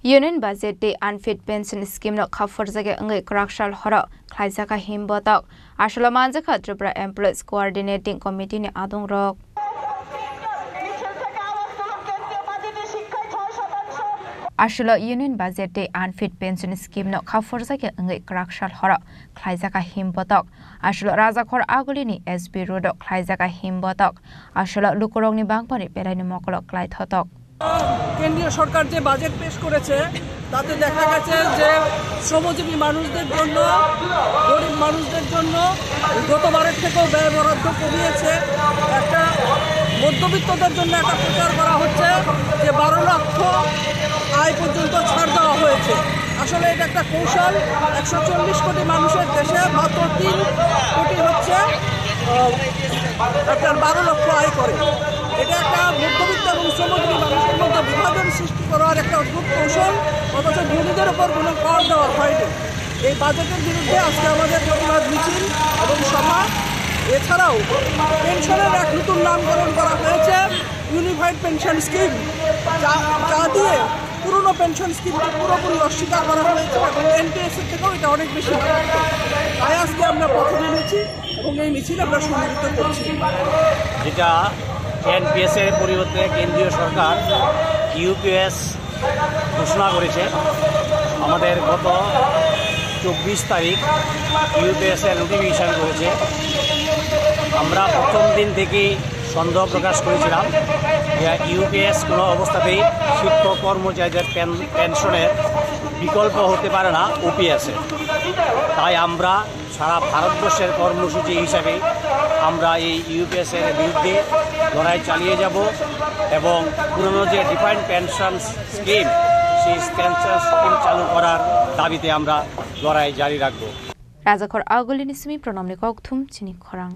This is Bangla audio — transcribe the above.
Union budget day unfit pension scheme no khafar jage angai krakshal hora khlaijaka himbotak ashola manjaka Tripura Employees Coordinating Committee ni adung rok Ashola Union budget day unfit pension scheme no khafar jage angai krakshal hora khlaijaka himbotak ashola rajakhor agulini SB road khlaijaka himbotak ashola lukorong ni bangpani perai ni mokolok klai thotok কেন্দ্রীয় সরকার যে বাজেট পেশ করেছে তাতে দেখা গেছে যে শ্রমজীবী মানুষদের জন্য গরিব মানুষদের জন্য গতবারের থেকেও ব্যয় বরাদ্দ কমিয়েছে একটা মধ্যবিত্তদের জন্য একটা প্রচার করা হচ্ছে যে 12 লক্ষ আয় পর্যন্ত ছাড় দেওয়া হয়েছে আসলে এটা একটা কৌশল 140 কোটি মানুষের দেশে মাত্র 3 কোটি হচ্ছে আপনার 12 লক্ষ আয় করে এটা একটা মধ্যবিত্ত এবং শ্রমজীবী মানুষের মধ্যে বিভাজন সৃষ্টি করার একটা অদ্ভুত কৌশল অথচ ধনীদের উপর কোনো কর দেওয়া হয়নি এই বাজেটের বিরুদ্ধে আজকে আমাদের প্রতিবাদ মিছিল এবং সভা এছাড়াও পেনশনের এক নতুন নামকরণ করা হয়েছে ইউনিফাইড পেনশন স্কিম যা দিয়ে পুরনো পেনশন স্কিমকে পুরোপুরি অস্বীকার করা হয়েছে এবং এনপিএস এর থেকেও এটা অনেক বেশি তাই আজকে আমরা পথে নেমেছি এবং এই মিছিল আমরা সংগঠিত করছি যেটা এনপিএস এর পরিবর্তে কেন্দ্রীয় সরকার ইউপিএস ঘোষণা করেছে আমাদের গত 24 তারিখ ইউপিএস এর নোটিফিকেশন করেছে আমরা প্রথম দিন থেকেই সন্দেহ প্রকাশ করেছিলাম যে ইউপিএস কোনো অবস্থাতেই শিক্ষক কর্মচারীদের পেনশনের বিকল্প হতে পারে না ওপিএসে তাই আমরা সারা ভারতবর্ষের কর্মসূচি হিসাবে আমরা এই ইউপিএসের বিরুদ্ধে লড়াই চালিয়ে যাব এবং পুরনো যে ডিফাইন্ড পেনশন স্কিম সেই পেনশন স্কিম চালু করার দাবিতে আমরা লড়াই জারি রাখব রাজাখর আগলিনি সুমি প্রণামনি ককথুম চিনি খরাং